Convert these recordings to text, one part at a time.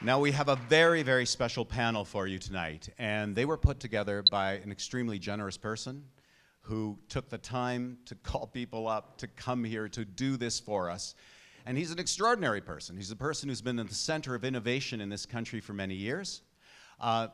Now we have a very, very special panel for you tonight, and they were put together by an extremely generous person who took the time to call people up to come here to do this for us. And he's an extraordinary person. He's a person who's been at the center of innovation in this country for many years.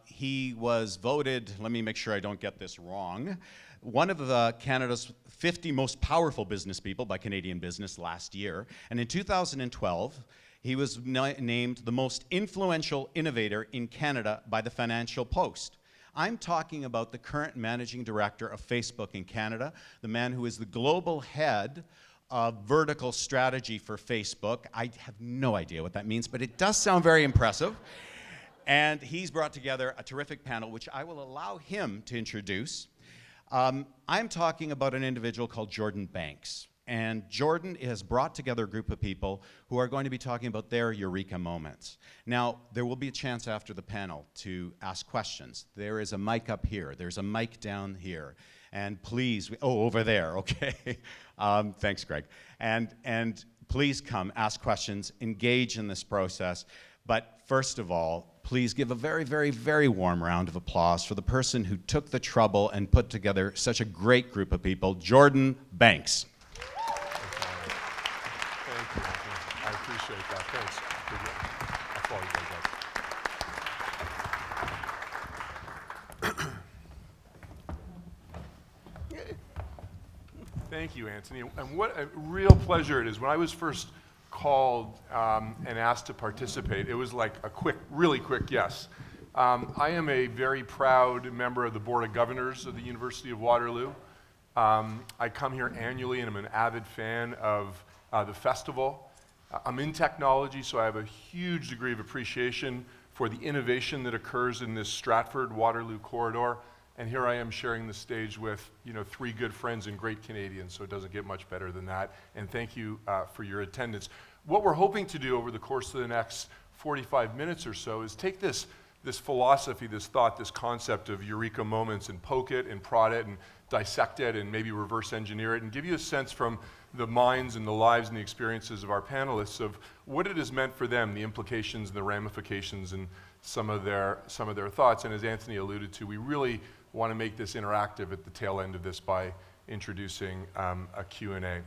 He was voted, let me make sure I don't get this wrong, one of Canada's 50 most powerful business people by Canadian Business last year. And in 2012, he was named the most influential innovator in Canada by the Financial Post. I'm talking about the current managing director of Facebook in Canada, the man who is the global head of vertical strategy for Facebook. I have no idea what that means, but it does sound very impressive. And he's brought together a terrific panel, which I will allow him to introduce. I'm talking about an individual called Jordan Banks. And Jordan has brought together a group of people who are going to be talking about their eureka moments. Now, there will be a chance after the panel to ask questions. There is a mic up here. There's a mic down here. And please, oh, over there, okay. Thanks, Greg. And please come, ask questions, engage in this process. But first of all, please give a very, very, very warm round of applause for the person who took the trouble and put together such a great group of people, Jordan Banks. I appreciate that. Thanks. I'll follow you guys up. Thank you, Anthony. And what a real pleasure it is. When I was first called and asked to participate, it was like a quick, really quick yes. I am a very proud member of the Board of Governors of the University of Waterloo. I come here annually and I'm an avid fan of the festival. I'm in technology, so I have a huge degree of appreciation for the innovation that occurs in this Stratford Waterloo corridor. And here I am sharing the stage with, three good friends and great Canadians, so it doesn't get much better than that. And thank you for your attendance. What we're hoping to do over the course of the next 45 minutes or so is take this philosophy, this thought, this concept of eureka moments and poke it and prod it and dissect it and maybe reverse engineer it and give you a sense from the minds and the lives and the experiences of our panelists of what it has meant for them, the implications and the ramifications and some of their thoughts. And as Anthony alluded to, we really want to make this interactive at the tail end of this by introducing a Q&A.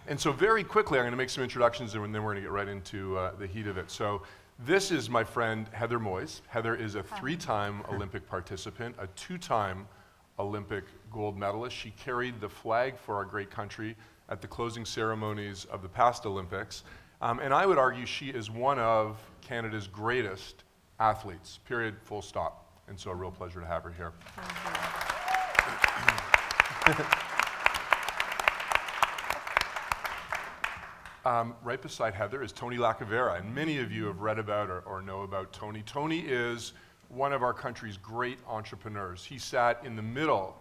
And so very quickly, I'm going to make some introductions and then we're going to get right into the heat of it. So this is my friend Heather Moyes. Heather is a three-time Olympic participant, a two-time Olympic gold medalist. She carried the flag for our great country at the closing ceremonies of the past Olympics. And I would argue she is one of Canada's greatest athletes, period, full stop. And so a real pleasure to have her here. Right beside Heather is Tony Lacavera, and many of you have read about or know about Tony. Tony is one of our country's great entrepreneurs. He sat in the middle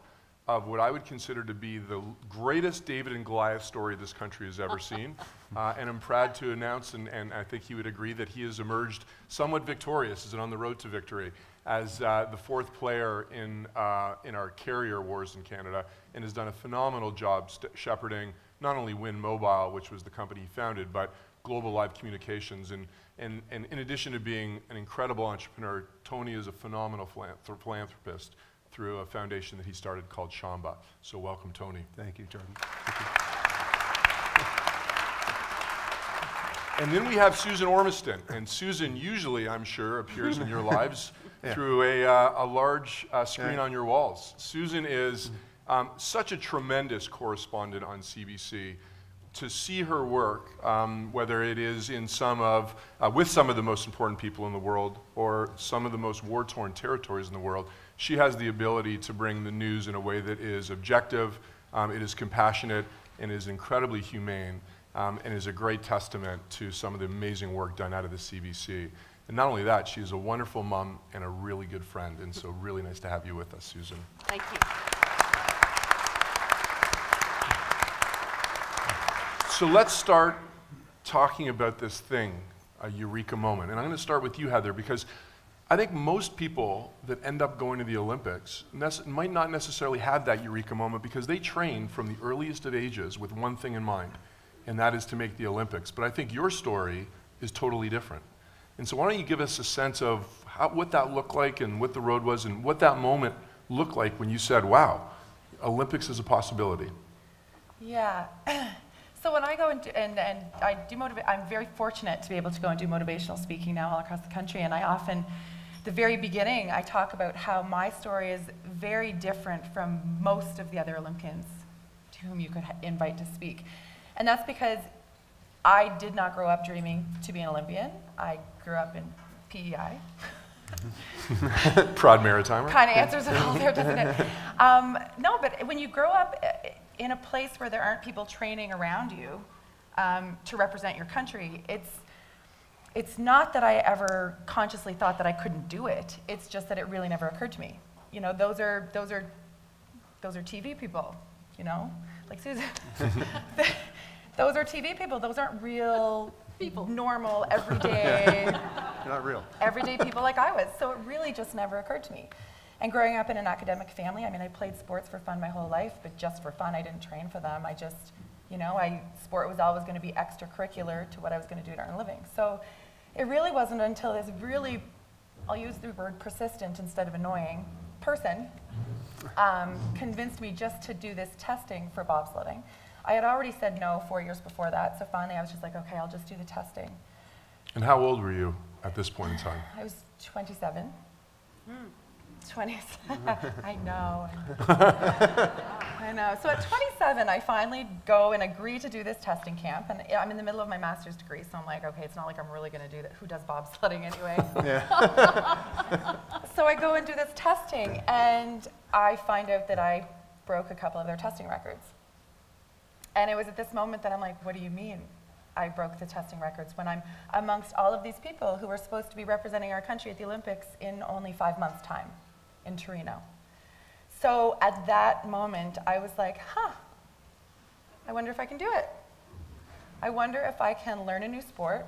of what I would consider to be the greatest David and Goliath story this country has ever seen. And I'm proud to announce, and I think he would agree, that he has emerged somewhat victorious, is on the road to victory, as the fourth player in our carrier wars in Canada, and has done a phenomenal job shepherding not only Win Mobile, which was the company he founded, but Global Live Communications. And in addition to being an incredible entrepreneur, Tony is a phenomenal philanthropist through a foundation that he started called Shamba. So welcome, Tony. Thank you, Jordan. Thank you. And then we have Susan Ormiston. And Susan usually, I'm sure, appears in your lives through a large screen on your walls. Susan is such a tremendous correspondent on CBC. To see her work, whether it is in with some of the most important people in the world or some of the most war-torn territories in the world, she has the ability to bring the news in a way that is objective, it is compassionate, and is incredibly humane, and is a great testament to some of the amazing work done out of the CBC. And not only that, she's a wonderful mom and a really good friend, and so really nice to have you with us, Susan. Thank you. So let's start talking about this thing, a eureka moment. And I'm going to start with you, Heather, because I think most people that end up going to the Olympics might not necessarily have that eureka moment because they train from the earliest of ages with one thing in mind, and that is to make the Olympics. But I think your story is totally different. And so why don't you give us a sense of what that looked like and what the road was and what that moment looked like when you said, wow, Olympics is a possibility. Yeah. So when I go and I do I'm very fortunate to be able to go and do motivational speaking now all across the country. And I often, the very beginning, I talk about how my story is very different from most of the other Olympians to whom you could invite to speak. And that's because I did not grow up dreaming to be an Olympian. I grew up in PEI. Proud Maritimer. Kind of answers it all there, doesn't it? No, but when you grow up in a place where there aren't people training around you to represent your country, it's not that I ever consciously thought that I couldn't do it. It's just that it really never occurred to me. You know, those are TV people. You know, like Susan. Those are TV people. Those aren't real people, normal, everyday. You're not real. Everyday people like I was. So it really just never occurred to me. And growing up in an academic family, I mean, I played sports for fun my whole life, but just for fun. I didn't train for them. I just, you know, sport was always going to be extracurricular to what I was going to do to earn a living. So it really wasn't until this really, I'll use the word persistent instead of annoying, person convinced me just to do this testing for bobsledding. I had already said no 4 years before that, so finally I was just like, okay, I'll just do the testing. And how old were you at this point in time? I was 27. 27. I know. I know. So at 27, I finally go and agree to do this testing camp. And I'm in the middle of my master's degree, so I'm like, okay, it's not like I'm really going to do that. Who does bobsledding anyway? Yeah. So I go and do this testing, and I find out that I broke a couple of their testing records. And it was at this moment that I'm like, what do you mean I broke the testing records when I'm amongst all of these people who are supposed to be representing our country at the Olympics in only 5 months' time in Torino? So at that moment, I was like, I wonder if I can do it. I wonder if I can learn a new sport,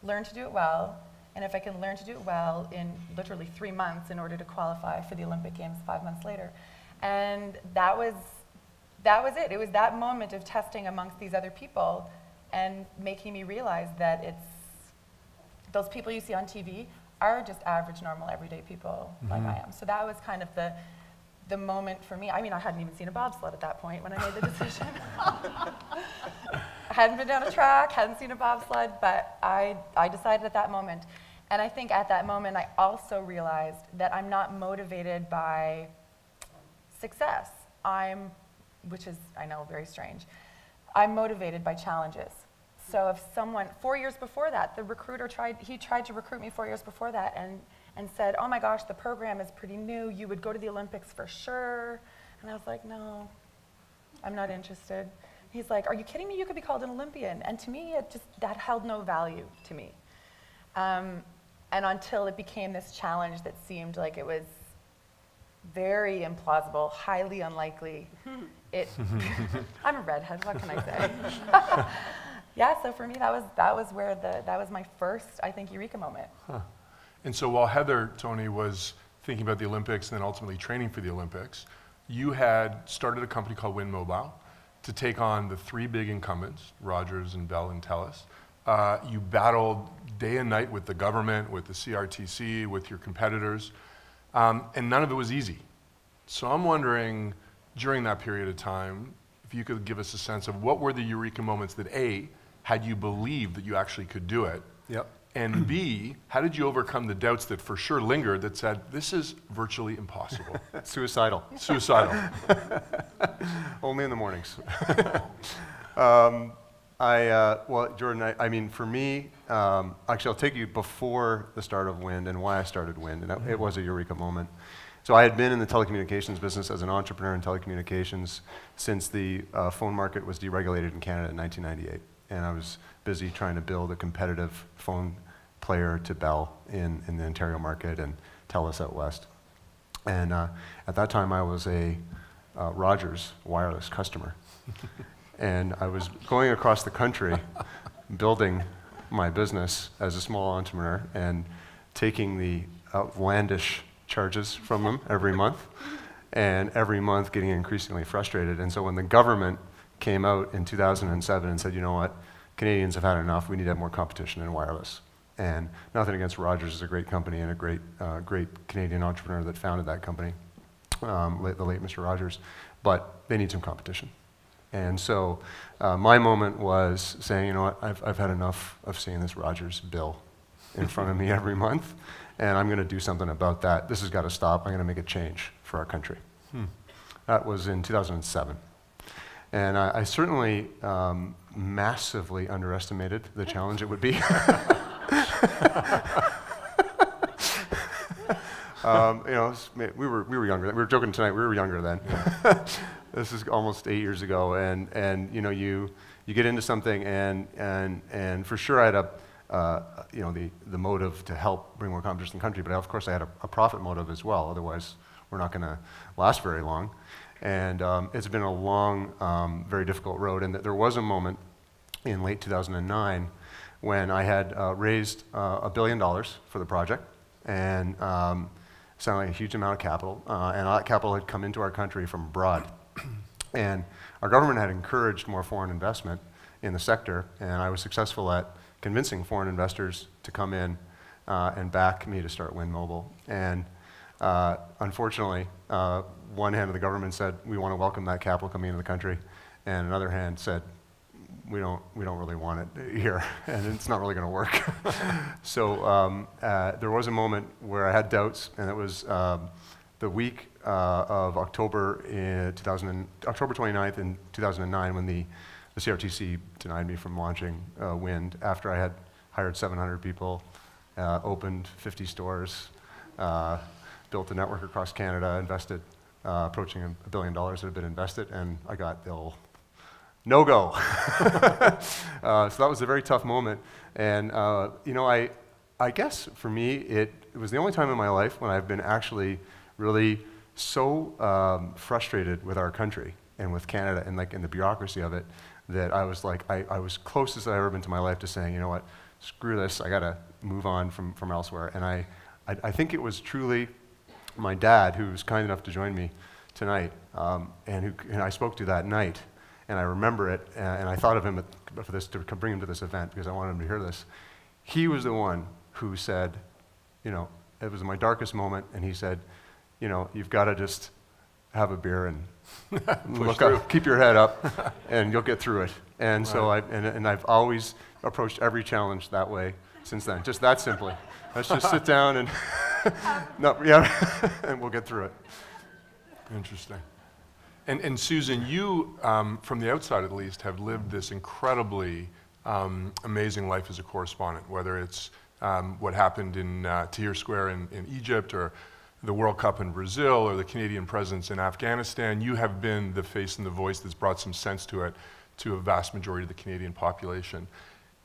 learn to do it well, and if I can learn to do it well in literally 3 months in order to qualify for the Olympic Games 5 months later. And that was it. It was that moment of testing amongst these other people and making me realize that those people you see on TV are just average, normal, everyday people like I am. So that was kind of the moment for me. I mean, I hadn't even seen a bobsled at that point when I made the decision. I hadn't been down a track, hadn't seen a bobsled, but I decided at that moment. And I think at that moment, I also realized that I'm not motivated by success. Which is, I know, very strange. I'm motivated by challenges. So if someone, 4 years before that, the recruiter tried to recruit me 4 years before that and said, oh my gosh, the program is pretty new, you would go to the Olympics for sure. And I was like, no, I'm not interested. He's like, are you kidding me? You could be called an Olympian. And to me, that held no value to me. And until it became this challenge that seemed like it was very implausible, highly unlikely. I'm a redhead, what can I say? Yeah, so for me, that was my first, I think, eureka moment. And so while Heather, Tony, was thinking about the Olympics and then ultimately training for the Olympics, you had started a company called Wind Mobile to take on the 3 big incumbents, Rogers and Bell and Telus. You battled day and night with the government, with the CRTC, with your competitors, and none of it was easy. So I'm wondering, during that period of time, if you could give us a sense of what were the eureka moments that A, had you believed that you actually could do it, Yep. and B, how did you overcome the doubts that for sure lingered that said, this is virtually impossible? Suicidal. Suicidal. Only in the mornings. Well, Jordan, I mean, for me, actually, I'll take you before the start of Wind and why I started Wind, and it was a eureka moment. So I had been in the telecommunications business as an entrepreneur in telecommunications since the phone market was deregulated in Canada in 1998, and I was busy trying to build a competitive phone player to Bell in the Ontario market and Telus out west. And at that time, I was a Rogers wireless customer. And I was going across the country building my business as a small entrepreneur and taking the outlandish charges from them every month, and every month getting increasingly frustrated. And so when the government came out in 2007 and said, you know what, Canadians have had enough, we need to have more competition in wireless. And nothing against Rogers, is a great company and a great, great Canadian entrepreneur that founded that company, the late Mr. Rogers, but they need some competition. And so my moment was saying, you know what, I've had enough of seeing this Rogers bill in front of me every month, and I'm going to do something about that. This has got to stop. I'm going to make a change for our country. That was in 2007. And I certainly massively underestimated the challenge it would be. You know, we were younger. We were joking tonight. We were younger then. Yeah. This is almost 8 years ago, and you know, you get into something, and for sure I had you know, the motive to help bring more competition in the country, but of course I had a profit motive as well. Otherwise, we're not going to last very long. And it's been a long, very difficult road. And there was a moment in late 2009 when I had raised $1 billion for the project, and sounded like a huge amount of capital. And all that capital had come into our country from abroad. And our government had encouraged more foreign investment in the sector, and I was successful at convincing foreign investors to come in and back me to start Wind Mobile. And unfortunately, one hand of the government said, we want to welcome that capital coming into the country, and another hand said, we don't really want it here, and it's not really going to work. So there was a moment where I had doubts, and it was the week of October 29th in 2009 when the CRTC denied me from launching Wind after I had hired 700 people, opened 50 stores, built a network across Canada, invested approaching $1 billion that had been invested, and I got the old no-go. So that was a very tough moment. And you know, I guess for me, it was the only time in my life when I've been actually really so frustrated with our country and with Canada and like in the bureaucracy of it, that I was like, I was closest I've ever been to my life to saying, you know what, screw this, I gotta move on from elsewhere. And I think it was truly my dad who was kind enough to join me tonight, and I spoke to that night, and I remember it, and I thought of him for this, to bring him to this event because I wanted him to hear this. He was the one who said, you know, it was my darkest moment, and he said, you know, you've got to just have a beer and look up, keep your head up, and you'll get through it. And so I've always approached every challenge that way since then, just that simply. Let's just sit down and and we'll get through it. Interesting. And Susan, you, from the outside at least, have lived this incredibly amazing life as a correspondent, whether it's what happened in Tahrir Square in Egypt, or the World Cup in Brazil, or the Canadian presence in Afghanistan. You have been the face and the voice that's brought some sense to it to a vast majority of the Canadian population.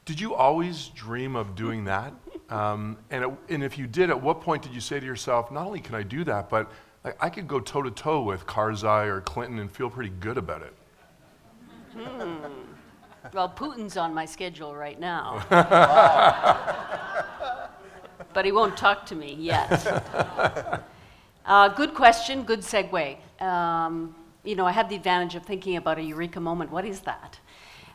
Did you always dream of doing that? And if you did, at what point did you say to yourself, not only can I do that, but I could go toe-to-toe with Karzai or Clinton and feel pretty good about it? Well, Putin's on my schedule right now. But he won't talk to me yet. Good question, good segue. You know, I had the advantage of thinking about a eureka moment. What is that?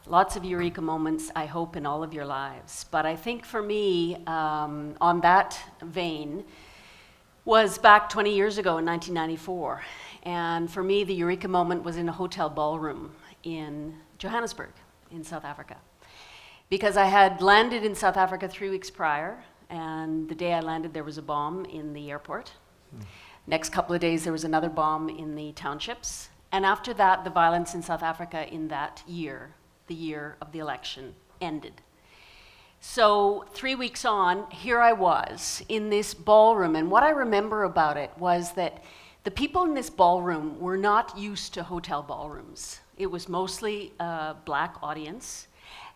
Lots of eureka moments, I hope, in all of your lives. But I think for me, on that vein, was back 20 years ago in 1994. And for me, the eureka moment was in a hotel ballroom in Johannesburg, in South Africa. Because I had landed in South Africa 3 weeks prior, and the day I landed, there was a bomb in the airport. Next couple of days, there was another bomb in the townships. And after that, the violence in South Africa in that year, the year of the election, ended. So 3 weeks on, here I was in this ballroom, and what I remember about it was that the people in this ballroom were not used to hotel ballrooms. It was mostly a black audience,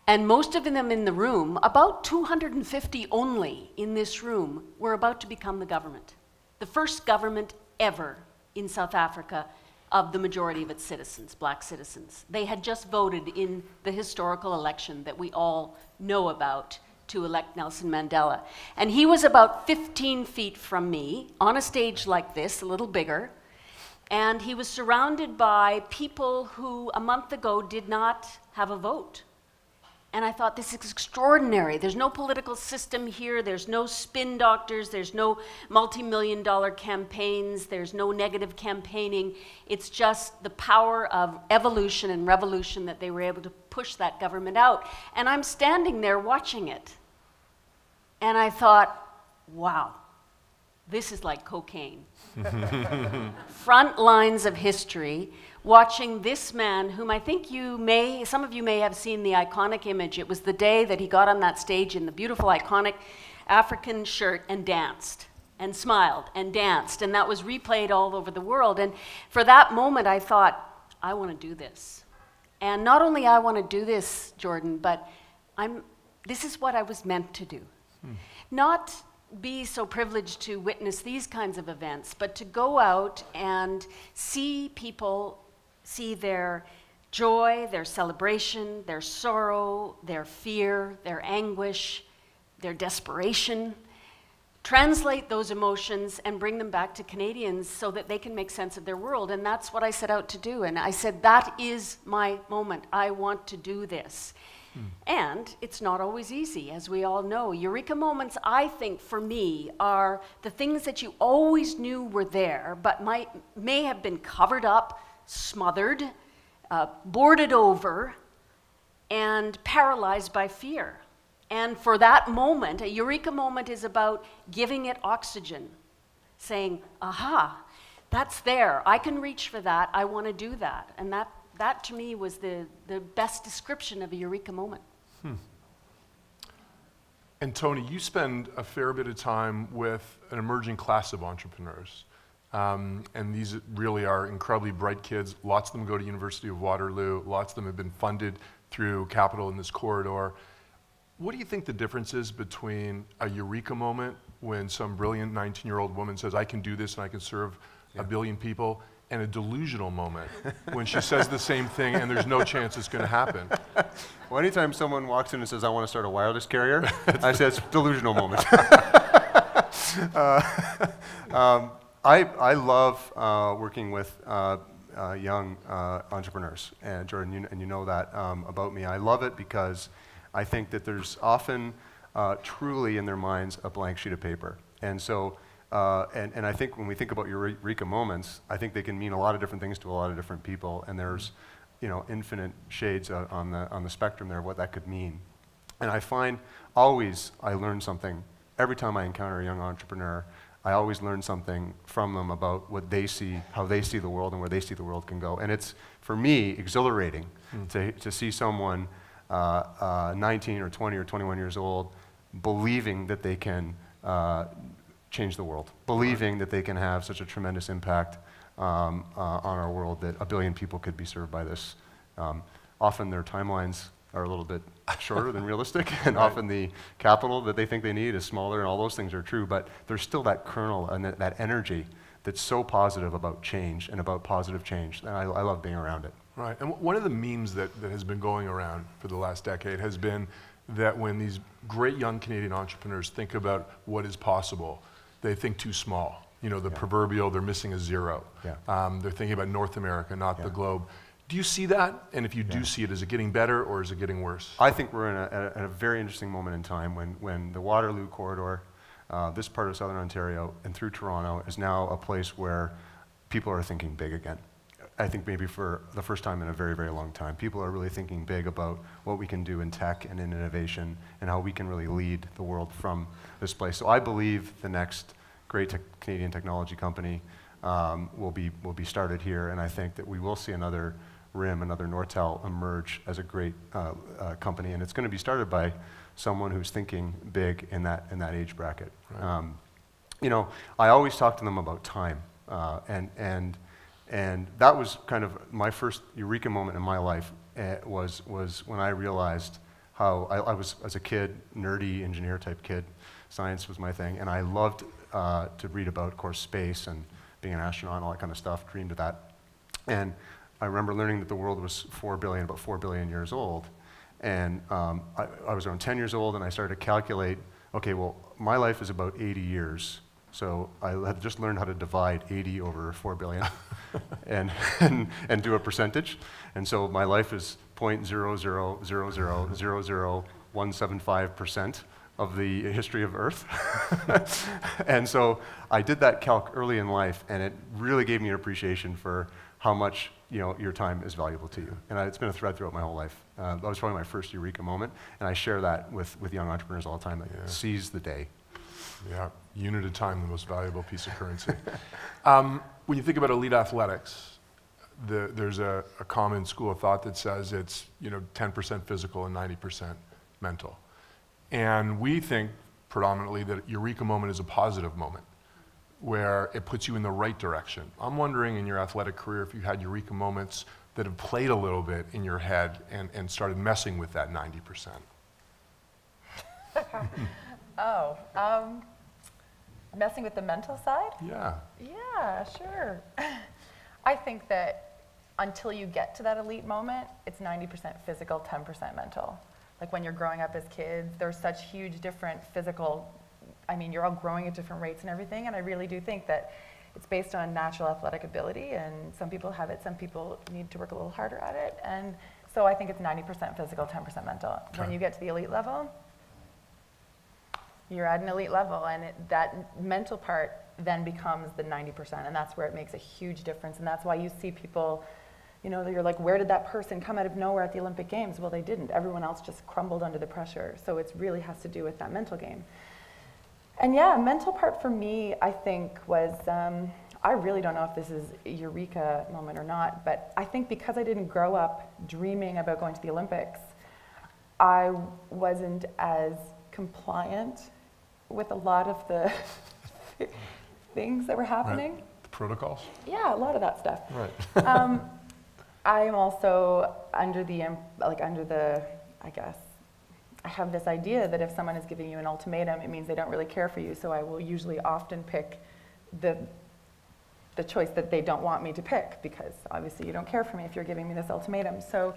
and most of them in the room, about 250 only in this room, were about to become the government. The first government ever in South Africa of the majority of its citizens, black citizens. They had just voted in the historical election that we all know about to elect Nelson Mandela. And he was about 15 feet from me on a stage like this, a little bigger, and he was surrounded by people who a month ago did not have a vote. And I thought, this is extraordinary. There's no political system here. There's no spin doctors. There's no multi-million-dollar campaigns. There's no negative campaigning. It's just the power of evolution and revolution that they were able to push that government out. And I'm standing there watching it. And I thought, wow, this is like cocaine. Front lines of history, watching this man, whom I think some of you may have seen the iconic image. It was the day that he got on that stage in the beautiful, iconic African shirt and danced and smiled and danced. And that was replayed all over the world. And for that moment, I thought, I want to do this. And not only I want to do this, Jordan, but this is what I was meant to do. Not be so privileged to witness these kinds of events, but to go out and see people, see their joy, their celebration, their sorrow, their fear, their anguish, their desperation, translate those emotions and bring them back to Canadians so that they can make sense of their world. And that's what I set out to do. And I said, that is my moment. I want to do this. And it's not always easy, as we all know. Eureka moments, I think, for me, are the things that you always knew were there, but may have been covered up, smothered, boarded over, and paralyzed by fear. And for that moment, a eureka moment is about giving it oxygen, saying, aha, that's there. I can reach for that. I want to do that. And that to me was the best description of a eureka moment. And Tony, you spend a fair bit of time with an emerging class of entrepreneurs. And these really are incredibly bright kids. Lots of them go to University of Waterloo. Lots of them have been funded through capital in this corridor. What do you think the difference is between a eureka moment when some brilliant 19-year-old woman says, I can do this and I can serve a billion people, and a delusional moment when she says the same thing and there's no chance it's going to happen? Well, anytime someone walks in and says, I want to start a wireless carrier, I say it's a delusional moment. I love working with young entrepreneurs, and Jordan, you know that about me. I love it because I think that there's often truly in their minds a blank sheet of paper. And so, and I think when we think about eureka moments, I think they can mean a lot of different things to a lot of different people, and there's infinite shades on the spectrum there of what that could mean. And I find always I learn something. Every time I encounter a young entrepreneur, I always learn something from them about what they see, how they see the world, and where they see the world can go. And it's, for me, exhilarating to see someone 19 or 20 or 21 years old believing that they can change the world, believing that they can have such a tremendous impact on our world that a billion people could be served by this. Often their timelines are a little bit shorter than realistic, and often the capital that they think they need is smaller, and all those things are true, but there's still that kernel and that energy that's so positive about change and about positive change, and I love being around it. Right, and one of the memes that has been going around for the last decade has been that when these great young Canadian entrepreneurs think about what is possible, they think too small. The proverbial, they're missing a zero. They're thinking about North America, not the globe. Do you see that? And if you do see it, is it getting better or is it getting worse? I think we're in a very interesting moment in time when the Waterloo corridor, this part of Southern Ontario and through Toronto, is now a place where people are thinking big again. I think maybe for the first time in a very, very long time, people are really thinking big about what we can do in tech and in innovation and how we can really lead the world from this place. So I believe the next great Canadian technology company will be started here, and I think that we will see another RIM, another Nortel emerge as a great company, and it's going to be started by someone who's thinking big in that age bracket. Right. I always talk to them about time, and that was kind of my first eureka moment in my life. Was when I realized how I was, as a kid, nerdy engineer type kid. Science was my thing, and I loved to read about, of course, space and being an astronaut and all that kind of stuff, dreamed of that. And I remember learning that the world was about 4 billion years old. And I was around 10 years old, and I started to calculate, okay, well, my life is about 80 years. So I had just learned how to divide 80 over 4 billion and do a percentage. And so my life is 0.000000175% of the history of Earth. And so I did that calc early in life, and it really gave me an appreciation for how much your time is valuable to you. And it's been a thread throughout my whole life. That was probably my first eureka moment, and I share that with young entrepreneurs all the time. Like, seize the day. Yeah, unit of time, the most valuable piece of currency. When you think about elite athletics, there's a common school of thought that says it's 10% physical and 90% mental. And we think predominantly that eureka moment is a positive moment where it puts you in the right direction. I'm wondering in your athletic career if you had eureka moments that have played a little bit in your head and started messing with that 90%. Messing with the mental side? Yeah. Yeah, sure. I think that until you get to that elite moment, it's 90% physical, 10% mental. Like when you're growing up as kids, there's such huge different physical, you're all growing at different rates and everything, and I really do think that it's based on natural athletic ability, and some people have it, some people need to work a little harder at it, and so I think it's 90% physical, 10% mental. Okay. When you get to the elite level, you're at an elite level, and that mental part then becomes the 90%, and that's where it makes a huge difference, and that's why you see people, you're like, where did that person come out of nowhere at the Olympic Games? Well, they didn't. Everyone else just crumbled under the pressure, so it really has to do with that mental game. And yeah, mental part for me, I think, was, I really don't know if this is a eureka moment or not, but I think because I didn't grow up dreaming about going to the Olympics, I wasn't as compliant with a lot of the things that were happening. Right. The protocols? Yeah, a lot of that stuff. Right. I am also under the, I guess, I have this idea that if someone is giving you an ultimatum, it means they don't really care for you, so I will usually often pick the choice that they don't want me to pick, because obviously you don't care for me if you're giving me this ultimatum. So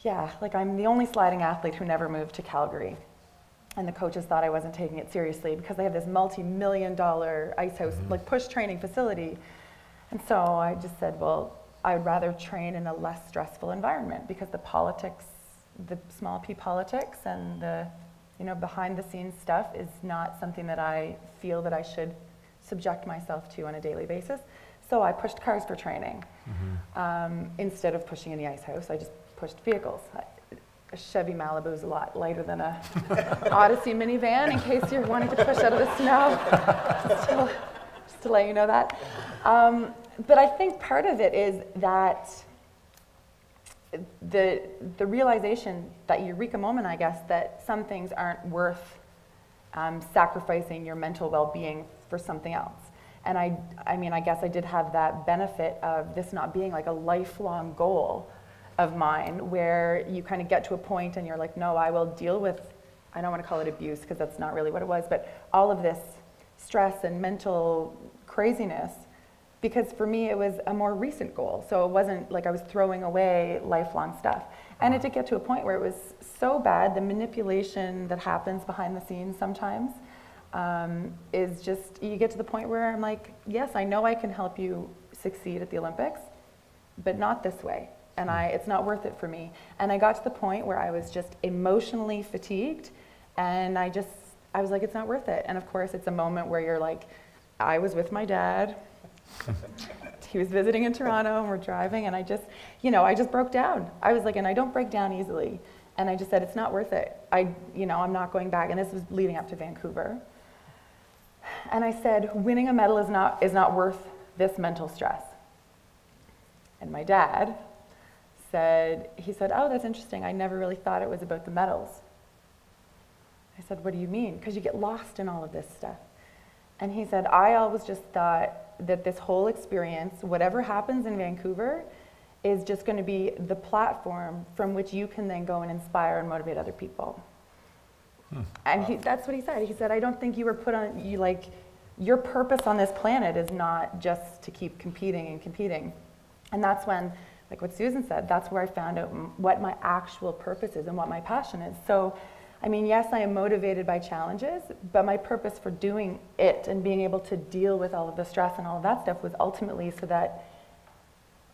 yeah, I'm the only sliding athlete who never moved to Calgary. And the coaches thought I wasn't taking it seriously because they have this multi-million-dollar ice house, push training facility. And so I just said, well, I would rather train in a less stressful environment, because the politics, the small p politics and the behind the scenes stuff is not something that I feel that I should subject myself to on a daily basis. So I pushed cars for training. Instead of pushing in the ice house, I just pushed vehicles. A Chevy Malibu is a lot lighter than a Odyssey minivan, in case you're wanting to push out of the snow, just to let you know that. But I think part of it is that the realization, that eureka moment, I guess, that some things aren't worth sacrificing your mental well-being for something else. And I guess I did have that benefit of this not being like a lifelong goal of mine, where you kind of get to a point and you're like, no, I will deal with, I don't want to call it abuse because that's not really what it was, but all of this stress and mental craziness, because for me it was a more recent goal. So it wasn't like I was throwing away lifelong stuff. And it did get to a point where it was so bad, the manipulation that happens behind the scenes sometimes is just, you get to the point where I'm like, yes, I know I can help you succeed at the Olympics, but not this way. And it's not worth it for me. And I got to the point where I was just emotionally fatigued, and I was like, it's not worth it. And of course, it's a moment where you're like, I was with my dad. He was visiting in Toronto, and we're driving, and I just broke down. I was like, and I don't break down easily. And I just said, it's not worth it. I'm not going back. And this was leading up to Vancouver. And I said, winning a medal is not worth this mental stress. And my dad said, oh, that's interesting. I never really thought it was about the medals. I said, what do you mean? Because you get lost in all of this stuff. And he said, I always just thought that this whole experience, whatever happens in Vancouver, is just going to be the platform from which you can then go and inspire and motivate other people. And that's what he said. He said, I don't think you were put on, your purpose on this planet is not just to keep competing and competing. And that's when, like what Susan said, that's where I found out what my actual purpose is and what my passion is. So, yes, I am motivated by challenges, but my purpose for doing it and being able to deal with all of the stress and all of that stuff was ultimately so that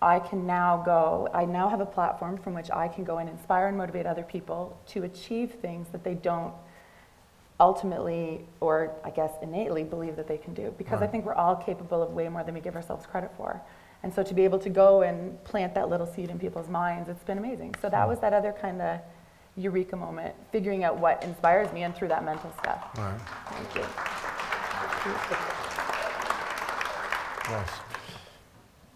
I can now go, I now have a platform from which I can go and inspire and motivate other people to achieve things that they don't ultimately, or I guess innately, believe that they can do. Because I think we're all capable of way more than we give ourselves credit for. And so to be able to go and plant that little seed in people's minds, it's been amazing. So that was that other kind of eureka moment, figuring out what inspires me and through that mental stuff. Right. Thank you. Yes.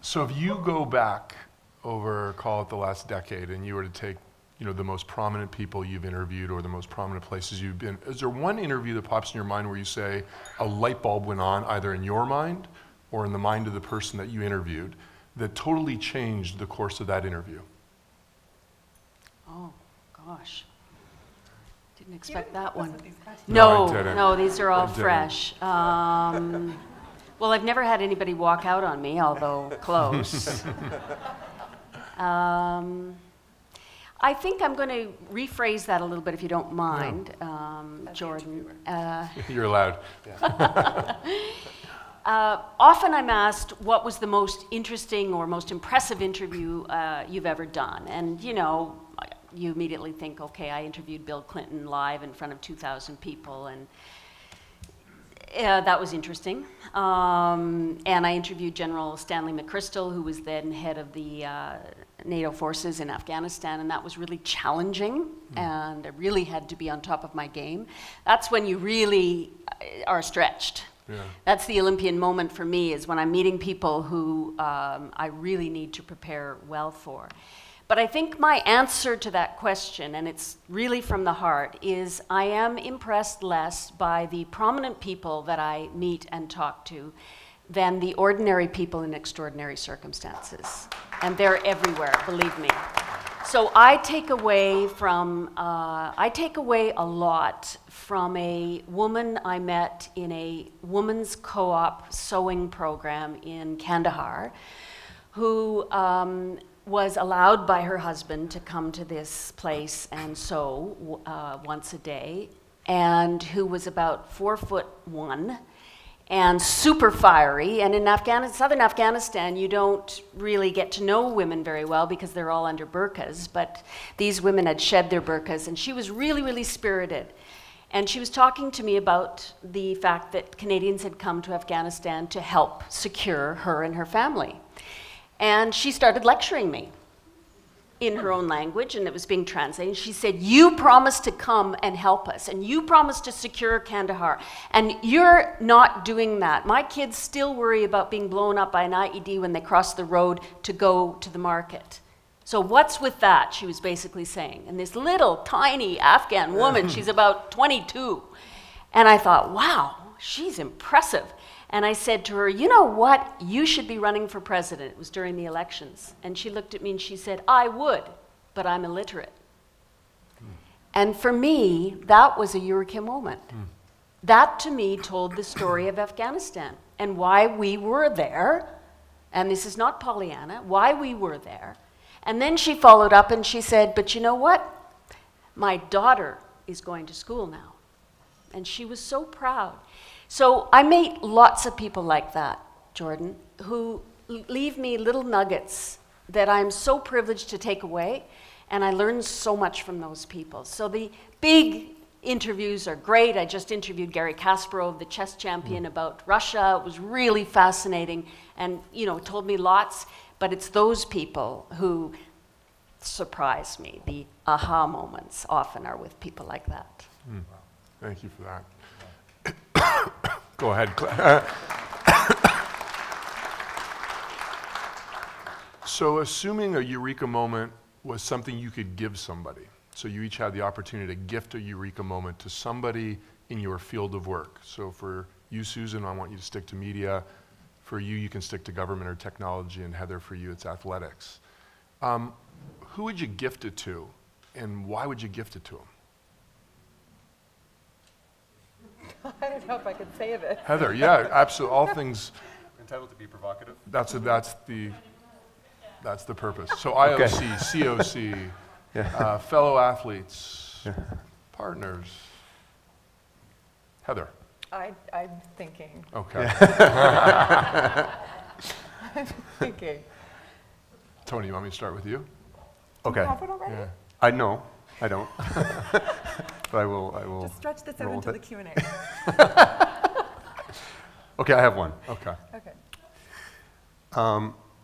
So if you go back over, call it the last decade, and you were to take, the most prominent people you've interviewed or the most prominent places you've been, is there one interview that pops in your mind where you say a light bulb went on either in your mind or in the mind of the person that you interviewed that totally changed the course of that interview? Oh, gosh. Didn't expect that one. No, I didn't. No, these are all I didn't. fresh. Well, I've never had anybody walk out on me, although close. I think I'm going to rephrase that a little bit, if you don't mind, Jordan. You're allowed. Often I'm asked, what was the most interesting or most impressive interview you've ever done? And, you immediately think, okay, I interviewed Bill Clinton live in front of 2,000 people, and that was interesting. And I interviewed General Stanley McChrystal, who was then head of the NATO forces in Afghanistan, and that was really challenging, and I really had to be on top of my game. That's when you really are stretched. Yeah. That's the Olympian moment for me, is when I'm meeting people who I really need to prepare well for. But I think my answer to that question, and it's really from the heart, is I am impressed less by the prominent people that I meet and talk to than the ordinary people in extraordinary circumstances. And they're everywhere, believe me. So I take away a lot from a woman I met in a women's co-op sewing program in Kandahar, who was allowed by her husband to come to this place and sew once a day, and who was about 4'1" and super fiery. And in southern Afghanistan, you don't really get to know women very well because they're all under burqas, but these women had shed their burqas, and she was really, really spirited. And she was talking to me about the fact that Canadians had come to Afghanistan to help secure her and her family. And she started lecturing me in her own language, and it was being translated. She said, you promised to come and help us, and you promised to secure Kandahar, and you're not doing that. My kids still worry about being blown up by an IED when they cross the road to go to the market. So what's with that, she was basically saying. And this little tiny Afghan woman, she's about 22. And I thought, wow, she's impressive. And I said to her, you know what? You should be running for president. It was during the elections. And she looked at me and she said, I would, but I'm illiterate. And for me, that was a eureka moment. That, to me, told the story of Afghanistan and why we were there. And this is not Pollyanna, why we were there. And then she followed up and she said, but you know what? My daughter is going to school now. And she was so proud. So I meet lots of people like that, Jordan, who leave me little nuggets that I'm so privileged to take away, and I learn so much from those people. So the big interviews are great. I just interviewed Garry Kasparov, the chess champion, about Russia. It was really fascinating and, told me lots, but it's those people who surprise me. The aha moments often are with people like that. Thank you for that. Go ahead, Claire. So assuming a eureka moment was something you could give somebody, so you each had the opportunity to gift a eureka moment to somebody in your field of work. So for you, Susan, I want you to stick to media. For you, you can stick to government or technology, and Heather, for you, it's athletics. Who would you gift it to, and why would you gift it to them? I don't know if I could say this. Heather, yeah, absolutely. All things. Entitled to be provocative. That's the purpose. So IOC, COC, fellow athletes, partners. Heather. I'm thinking. Okay. I'm thinking. Tony, you want me to start with you? Okay. You have it already? Yeah. I know, I don't. But I will. Just stretch this out roll into with the it. Q&A. Okay, I have one. Okay. Okay.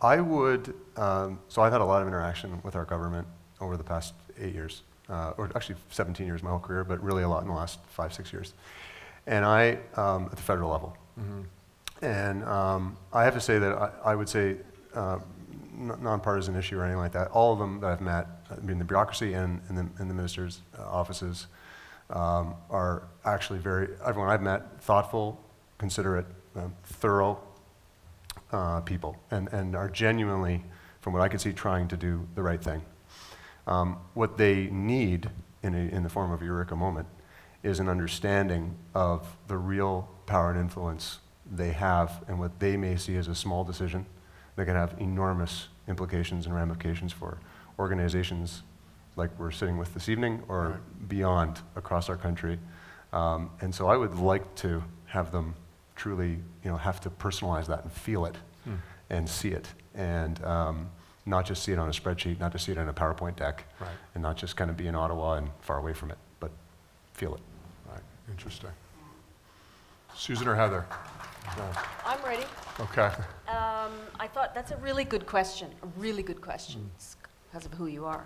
I would, so I've had a lot of interaction with our government over the past 8 years, or actually 17 years, my whole career, but really a lot in the last 5-6 years. And I, at the federal level. And I have to say that I would say, nonpartisan issue or anything like that, all of them that I've met, I mean the bureaucracy and the ministers' offices, are actually everyone I've met, thoughtful, considerate, thorough people, and are genuinely, from what I can see, trying to do the right thing. What they need in the form of a eureka moment is an understanding of the real power and influence they have and what they may see as a small decision that can have enormous implications and ramifications for organizations like we're sitting with this evening or beyond across our country. And so I would like to have them truly, have to personalize that and feel it and see it, and not just see it on a spreadsheet, not just see it on a PowerPoint deck, and not just kind of be in Ottawa and far away from it, but feel it. Right. Interesting. Susan or Heather? I'm ready. Okay. I thought that's a really good question, It's because of who you are.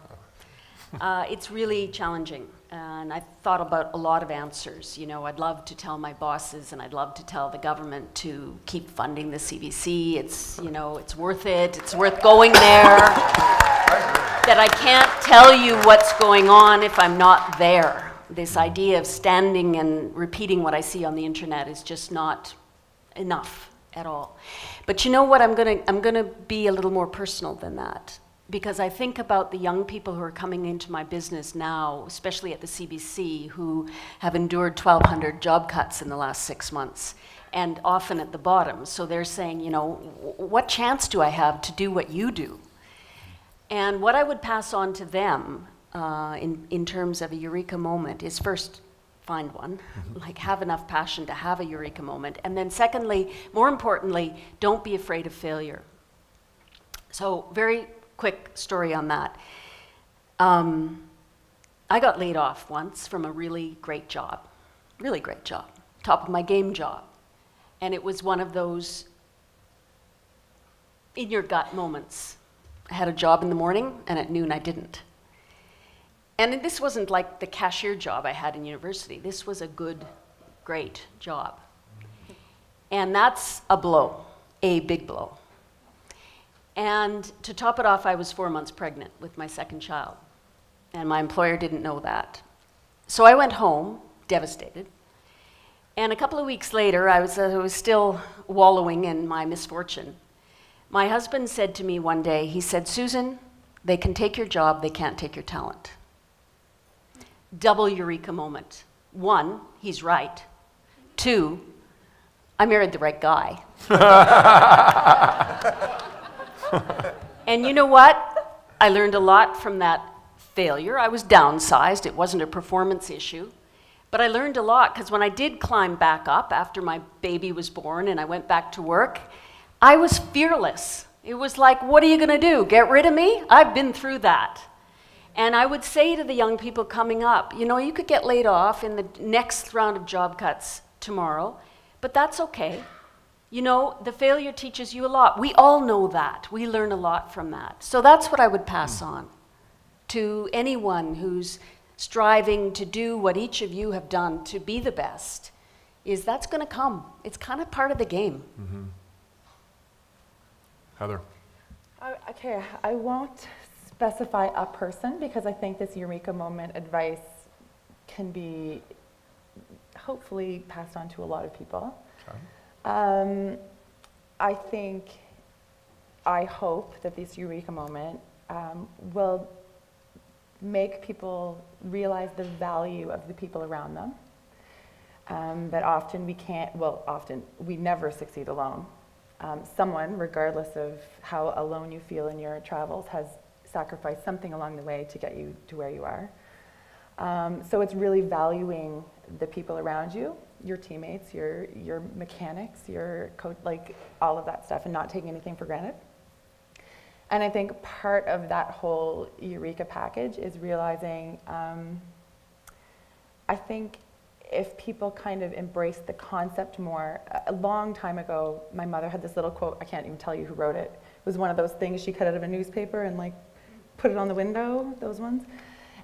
It's really challenging, and I've thought about a lot of answers. I'd love to tell my bosses, and I'd love to tell the government to keep funding the CBC. It's worth it. It's worth going there. That I can't tell you what's going on if I'm not there. This idea of standing and repeating what I see on the internet is just not enough at all. But you know what? I'm gonna be a little more personal than that, because I think about the young people who are coming into my business now, especially at the CBC, who have endured 1,200 job cuts in the last 6 months, and often at the bottom. So they're saying, what chance do I have to do what you do? And what I would pass on to them in terms of a eureka moment is, first, find one, like have enough passion to have a eureka moment. And then secondly, more importantly, don't be afraid of failure. So very quick story on that. I got laid off once from a really great job, top of my game job. And it was one of those in your gut moments. I had a job in the morning, and at noon I didn't. And this wasn't like the cashier job I had in university. This was a good, great job. And that's a blow, a big blow. And to top it off, I was 4 months pregnant with my second child. And my employer didn't know that. So I went home, devastated. And a couple of weeks later, I was still wallowing in my misfortune. My husband said to me one day, he said, "Susan, they can take your job, they can't take your talent." Double eureka moment. 1, he's right. 2, I married the right guy. And you know what? I learned a lot from that failure. I was downsized. It wasn't a performance issue. But I learned a lot, because when I did climb back up after my baby was born and I went back to work, I was fearless. It was like, what are you going to do? Get rid of me? I've been through that. And I would say to the young people coming up, you could get laid off in the next round of job cuts tomorrow, but that's okay. The failure teaches you a lot. We all know that. We learn a lot from that. So that's what I would pass on to anyone who's striving to do what each of you have done to be the best, is that's going to come. It's kind of part of the game. Heather. Okay, I won't specify a person, because I think this eureka moment advice can be hopefully passed on to a lot of people. Okay. I hope that this eureka moment will make people realize the value of the people around them. That often we never succeed alone. Someone, regardless of how alone you feel in your travels, has sacrificed something along the way to get you to where you are. So it's really valuing the people around you, your teammates, your mechanics, your coach, like all of that stuff, and not taking anything for granted. And I think part of that whole Eureka package is realizing, I think if people kind of embrace the concept more, a long time ago, my mother had this little quote, I can't even tell you who wrote it. It was one of those things she cut out of a newspaper and like put it on the window, those ones.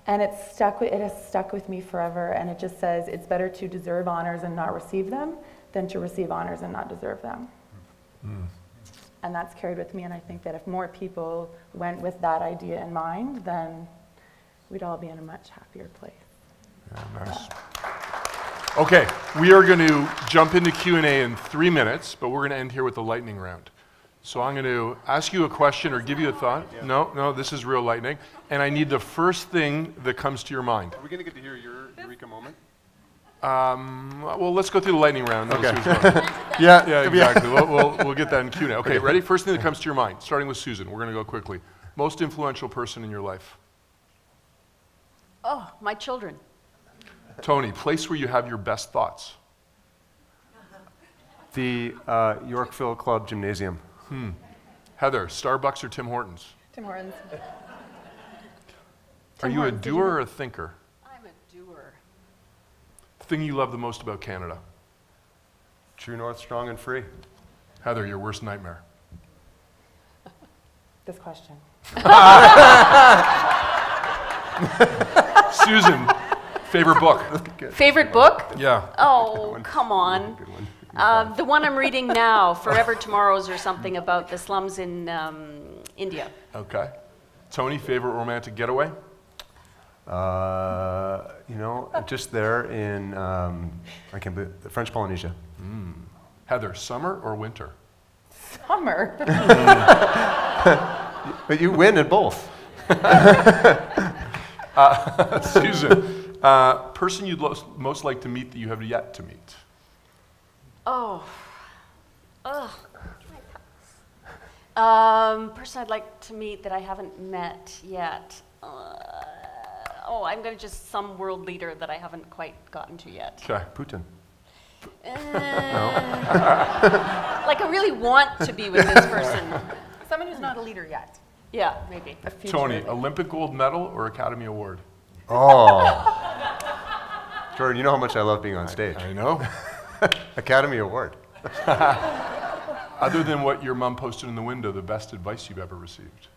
And it has stuck with me forever, and it just says, it's better to deserve honors and not receive them than to receive honors and not deserve them. And that's carried with me, and I think that if more people went with that idea in mind, then we'd all be in a much happier place. Yeah, nice. Okay, we are going to jump into Q&A in 3 minutes, but we're going to end here with the lightning round. So I'm going to ask you a question or give you a thought. Yeah. No, this is real lightning. And I need the first thing that comes to your mind. Are we going to get to hear your Eureka moment? Well, let's go through the lightning round. Okay. Yeah, exactly. We'll get that in Q&A. Okay, ready? First thing that comes to your mind, starting with Susan. We're going to go quickly. Most influential person in your life? Oh, my children. Tony, place where you have your best thoughts? The Yorkville Club Gymnasium. Heather, Starbucks or Tim Hortons? Tim Hortons. Are you a doer or a thinker? I'm a doer. Thing you love the most about Canada? True North, strong and free. Heather, your worst nightmare? This question. Susan, favorite book? Favorite book? Yeah. Oh, come on. The one I'm reading now, Forever Tomorrows or something about the slums in India. Okay. Tony, favorite romantic getaway? Just there in, I can't believe, French Polynesia. Heather, summer or winter? Summer. But you win at both. Susan, person you'd most like to meet that you have yet to meet? Person I'd like to meet that I haven't met yet. I'm going to just some world leader that I haven't quite gotten to yet. Okay. Putin. Like I really want to be with this person. Someone who's not a leader yet. Yeah, maybe. Tony, Olympic gold medal or Academy Award? Oh. Jordan, you know how much I love being on stage. I know. Academy Award. Other than what your mom posted in the window, the best advice you've ever received?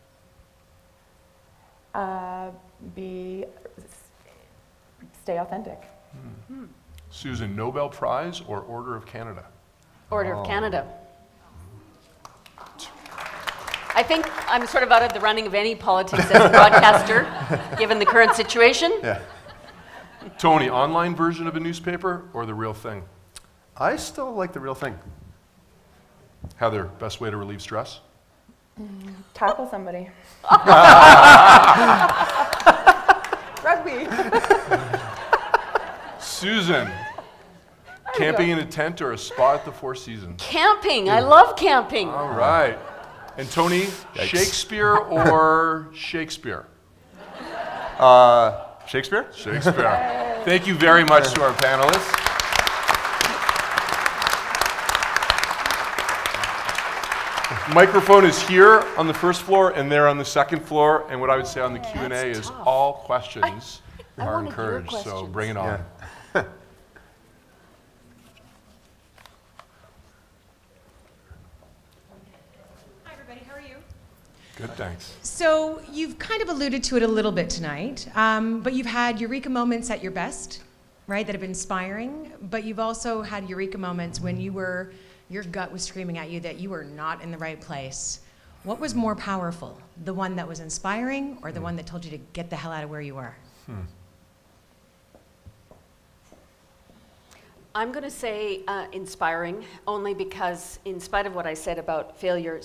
Stay authentic. Susan, Nobel Prize or Order of Canada? Order of Canada. I think I'm sort of out of the running of any politics as a broadcaster, given the current situation. Yeah. Tony, online version of a newspaper or the real thing? I still like the real thing. Heather, best way to relieve stress? Tackle somebody. Rugby. Susan, camping in a tent or a spa at the Four Seasons? Camping. I love camping. All right. And Tony, Shakespeare or Shakespeare? Shakespeare? Shakespeare. Thank you very much to our panelists. Microphone is here on the first floor and there on the second floor. And what I would say on the Q&A is all questions are encouraged. So bring it on. Yeah. Hi, everybody. How are you? Good, thanks. So you've kind of alluded to it a little bit tonight, but you've had eureka moments at your best, right, that have been inspiring, but you've also had eureka moments when your gut was screaming at you that you were not in the right place. What was more powerful, the one that was inspiring or the one that told you to get the hell out of where you were? I'm going to say inspiring, only because in spite of what I said about failure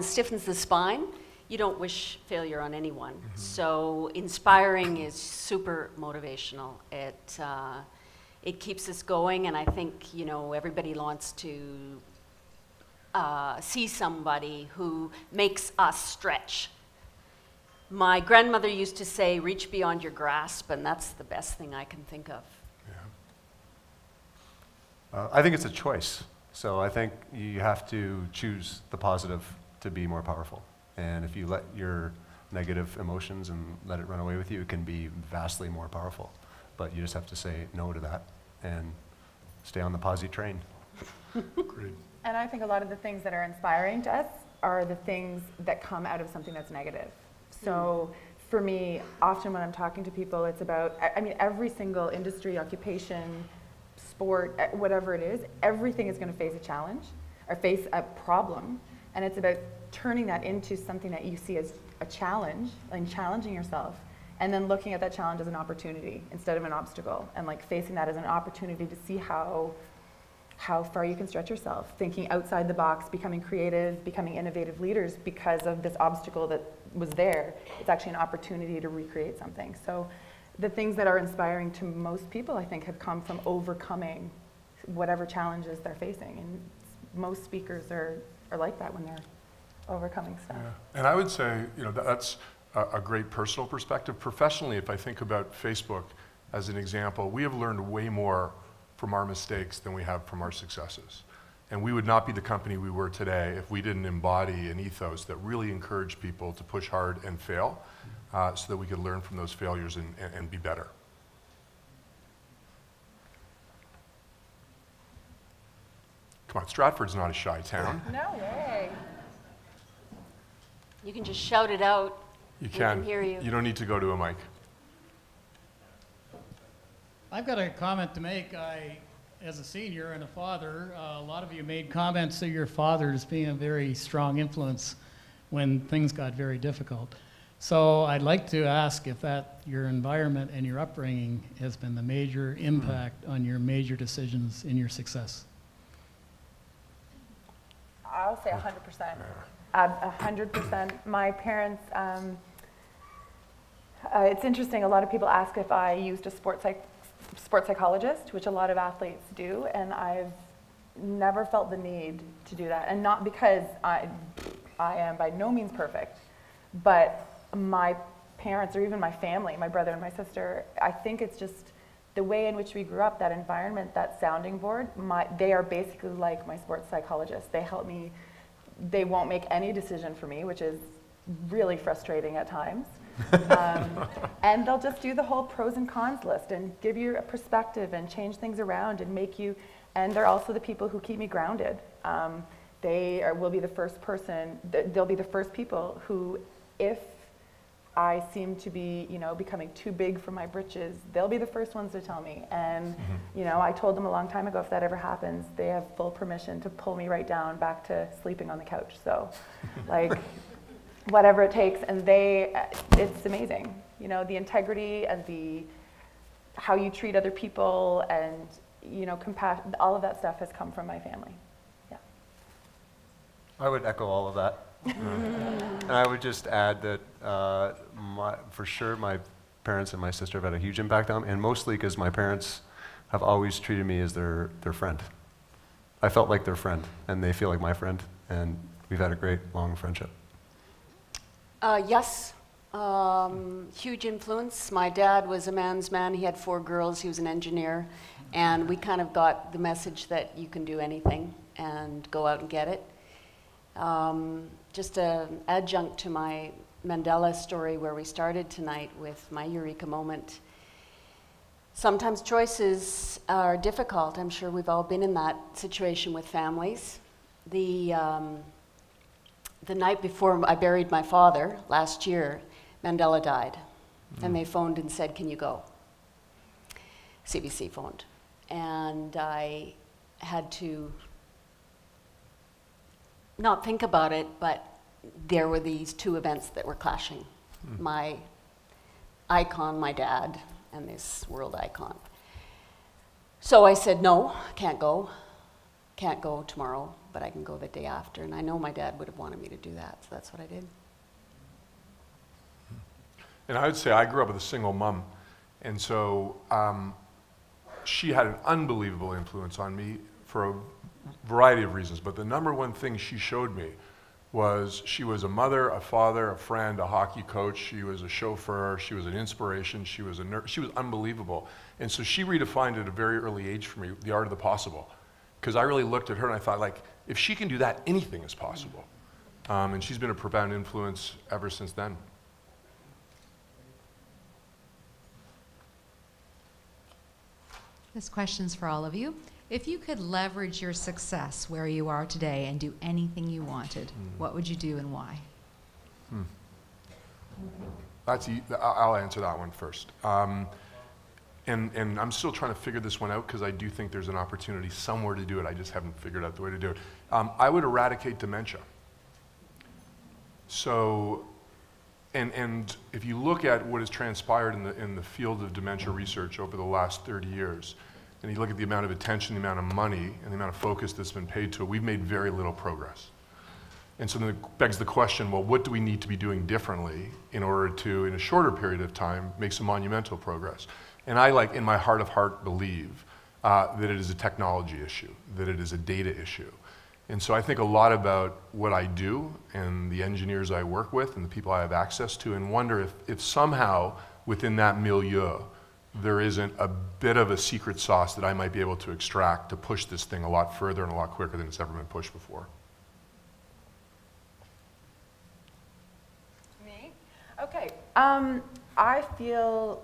stiffens the spine, you don't wish failure on anyone. So inspiring is super motivational. It keeps us going, and I think, everybody wants to see somebody who makes us stretch. My grandmother used to say, reach beyond your grasp, and that's the best thing I can think of. I think it's a choice. So I think you have to choose the positive to be more powerful. And if you let your negative emotions and let it run away with you, it can be vastly more powerful. But you just have to say no to that and stay on the posy train. Great. And I think a lot of the things that are inspiring to us are the things that come out of something that's negative. So for me, often when I'm talking to people, it's about, I mean, every single industry, occupation, sport, whatever it is, everything is going to face a challenge or face a problem. And it's about turning that into something that you see as a challenge and challenging yourself, and then looking at that challenge as an opportunity instead of an obstacle, and like facing that as an opportunity to see how far you can stretch yourself, thinking outside the box, becoming creative, becoming innovative leaders because of this obstacle that was there. It's actually an opportunity to recreate something. So the things that are inspiring to most people, I think, have come from overcoming whatever challenges they're facing. And most speakers are like that when they're overcoming stuff. Yeah. And I would say, that's a great personal perspective. Professionally, if I think about Facebook as an example, we have learned way more from our mistakes than we have from our successes. And we would not be the company we were today if we didn't embody an ethos that really encouraged people to push hard and fail, so that we could learn from those failures and be better. Come on, Stratford's not a shy town. No way. You can just shout it out. You We can. can hear you. You don't need to go to a mic. I've got a comment to make. As a senior and a father, a lot of you made comments to your father as being a very strong influence when things got very difficult. So I'd like to ask if your environment and your upbringing has been the major impact on your major decisions in your success. I'll say 100%. 100%. My parents, it's interesting, a lot of people ask if I used a sports psychologist, which a lot of athletes do, and I've never felt the need to do that. And not because I am by no means perfect, but my parents, or even my family, my brother and my sister, I think it's just the way in which we grew up, that environment, that sounding board, they are basically like my sports psychologists. They help me. They won't make any decision for me, which is really frustrating at times. And they'll just do the whole pros and cons list and give you a perspective and change things around and make you, and they're also the people who keep me grounded. Will be the first person, they'll be the first people who, if I seem to be, becoming too big for my britches, they'll be the first ones to tell me. And, I told them a long time ago, if that ever happens, they have full permission to pull me right down back to sleeping on the couch. So, whatever it takes. And it's amazing. The integrity and how you treat other people and, compassion, all of that stuff has come from my family. Yeah. I would echo all of that. And I would just add that for sure my parents and my sister have had a huge impact on me, and mostly because my parents have always treated me as their friend. I felt like their friend, and they feel like my friend, and we've had a great, long friendship. Yes, huge influence. My dad was a man's man. He had 4 girls. He was an engineer. And we kind of got the message that you can do anything and go out and get it. Just an adjunct to my Mandela story where we started tonight with my eureka moment. Sometimes choices are difficult. I'm sure we've all been in that situation with families. The night before I buried my father last year, Mandela died. And they phoned and said, "Can you go?" CBC phoned. And I had to not think about it, but there were these 2 events that were clashing. My icon, my dad, and this world icon. So I said, no, can't go. Can't go tomorrow, but I can go the day after. And I know my dad would have wanted me to do that, so that's what I did. And I would say I grew up with a single mom, and so she had an unbelievable influence on me for a variety of reasons, but the number one thing she showed me was she was a mother, a father, a friend, a hockey coach. She was a chauffeur. She was an inspiration. She was a nurse. She was unbelievable. And so she redefined at a very early age for me the art of the possible, because I really looked at her and I thought, if she can do that, anything is possible. And she's been a profound influence ever since then. This question's for all of you. If you could leverage your success where you are today and do anything you wanted, what would you do and why? I'll answer that one first. And I'm still trying to figure this one out because I do think there's an opportunity somewhere to do it. I just haven't figured out the way to do it. I would eradicate dementia. So, and if you look at what has transpired in the field of dementia research over the last 30 years, and you look at the amount of attention, the amount of money, and the amount of focus that's been paid to it, we've made very little progress. And so then it begs the question, well, what do we need to be doing differently in order to, in a shorter period of time, make some monumental progress? And I, like, in my heart of heart, believe that it is a technology issue, that it is a data issue. And so I think a lot about what I do and the engineers I work with and the people I have access to, and wonder if somehow within that milieu there isn't a bit of a secret sauce that I might be able to extract to push this thing a lot further and a lot quicker than it's ever been pushed before. Me? Okay. I feel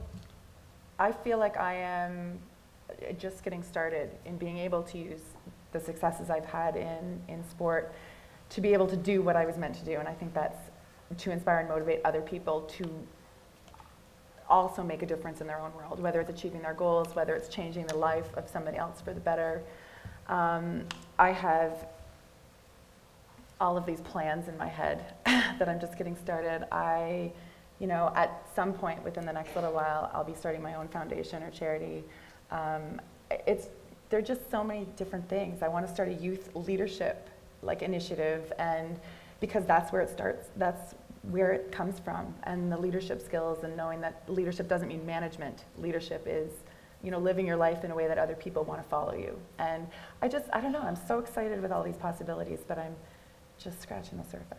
like I am just getting started in being able to use the successes I've had in sport to be able to do what I was meant to do. And I think that's to inspire and motivate other people to also make a difference in their own world, whether it's achieving their goals, whether it's changing the life of somebody else for the better. I have all of these plans in my head that I'm just getting started. You know, at some point within the next little while, I'll be starting my own foundation or charity. There are just so many different things. I want to start a youth leadership initiative, and because that's where it starts, that's where it comes from, and the leadership skills, and knowing that leadership doesn't mean management. Leadership is, you know, living your life in a way that other people want to follow you. And I don't know, I'm so excited with all these possibilities, but I'm just scratching the surface.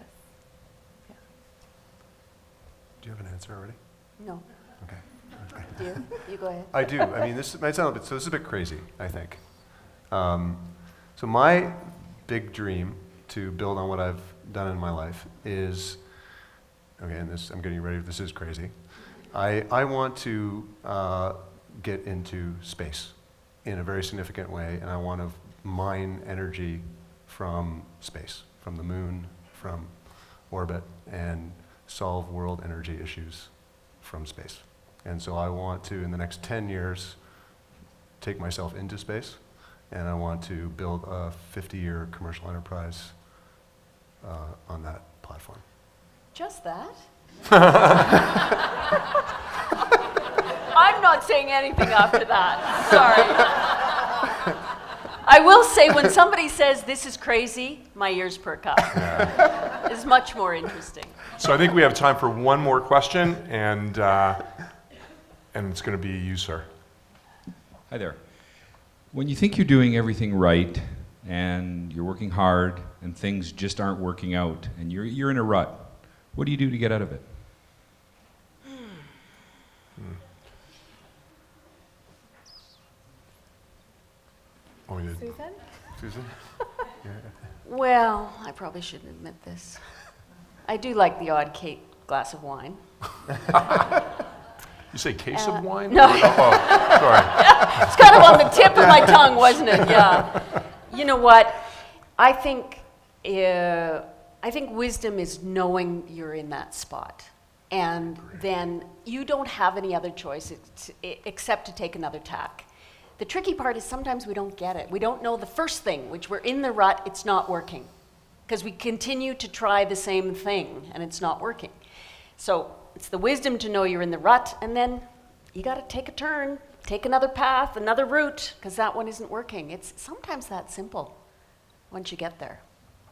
Yeah. Do you have an answer already? No. Okay. Do you? You go ahead. I do. I mean, this might sound a bit, so this is a bit crazy, I think. So my big dream to build on what I've done in my life is, okay, and this, I'm getting ready, this is crazy. I want to get into space in a very significant way, and I want to mine energy from space, from the moon, from orbit, and solve world energy issues from space. And so I want to, in the next 10 years, take myself into space, and I want to build a 50-year commercial enterprise on that platform. Just that? I'm not saying anything after that. Sorry. I will say, when somebody says this is crazy, my ears perk up. Yeah. It's much more interesting. So I think we have time for one more question, and it's going to be you, sir. Hi there. When you think you're doing everything right, and you're working hard, and things just aren't working out, and you're in a rut, what do you do to get out of it? Oh, we did. Susan? Susan? Yeah. Well, I probably shouldn't admit this. I do like the odd glass of wine. You say case of wine? No. Oh, sorry. It's kind of on the tip of my tongue, wasn't it? Yeah. You know what? I think wisdom is knowing you're in that spot. And then you don't have any other choice except to take another tack. The tricky part is sometimes we don't get it. We don't know the first thing, which we're in the rut, it's not working. Because we continue to try the same thing, and it's not working. So it's the wisdom to know you're in the rut, and then you got to take a turn, take another path, another route, because that one isn't working. It's sometimes that simple once you get there.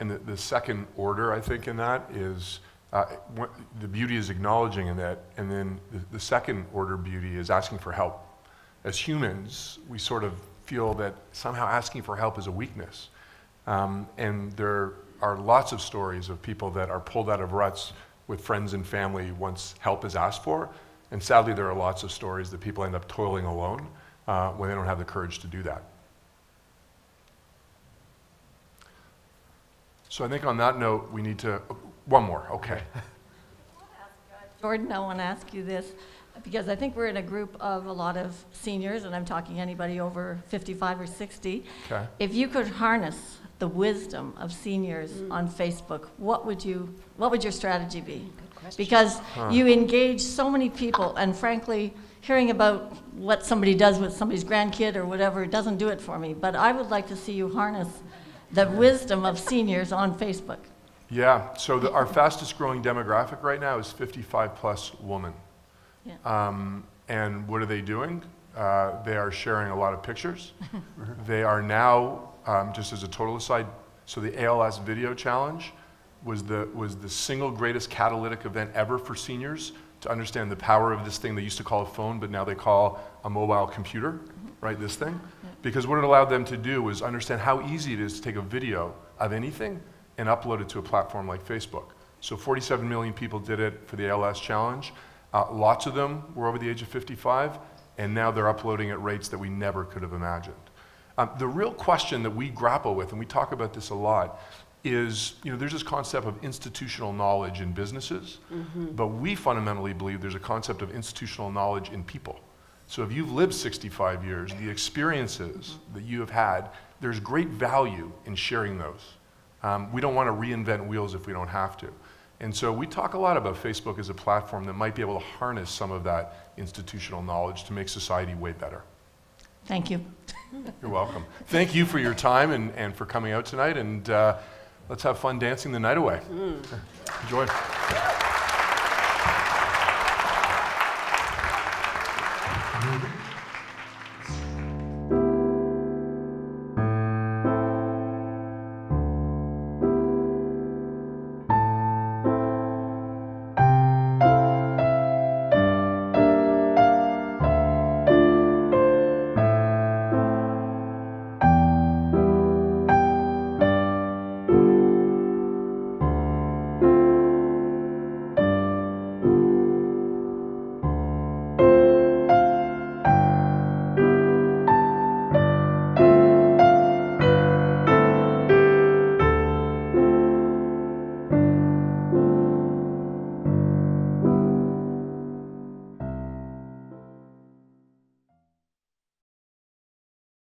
And the second order, I think, in that is the beauty is acknowledging in that, and then the second order beauty is asking for help. As humans, we sort of feel that somehow asking for help is a weakness. And there are lots of stories of people that are pulled out of ruts with friends and family once help is asked for. And sadly, there are lots of stories that people end up toiling alone when they don't have the courage to do that. So I think on that note, we need to, one more, okay. Jordan, I want to ask you this, because I think we're in a group of a lot of seniors, and I'm talking anybody over 55 or 60. Okay. If you could harness the wisdom of seniors on Facebook, what would your strategy be? Because you engage so many people, and frankly, hearing about what somebody does with somebody's grandkid or whatever doesn't do it for me. But I would like to see you harness the wisdom of seniors on Facebook. Yeah, so our fastest growing demographic right now is 55 plus women. Yeah. And what are they doing? They are sharing a lot of pictures. They are now, just as a total aside, so the ALS video challenge was the single greatest catalytic event ever for seniors to understand the power of this thing they used to call a phone, but now they call a mobile computer, right, this thing? Yeah. Because what it allowed them to do was understand how easy it is to take a video of anything and upload it to a platform like Facebook. So 47 million people did it for the ALS challenge. Lots of them were over the age of 55, and now they're uploading at rates that we never could have imagined. The real question that we grapple with, and we talk about this a lot, is, there's this concept of institutional knowledge in businesses, but we fundamentally believe there's a concept of institutional knowledge in people. So if you've lived 65 years, the experiences that you have had, there's great value in sharing those. We don't want to reinvent wheels if we don't have to. And so we talk a lot about Facebook as a platform that might be able to harness some of that institutional knowledge to make society way better. Thank you. You're welcome. Thank you for your time and for coming out tonight, and let's have fun dancing the night away. Enjoy.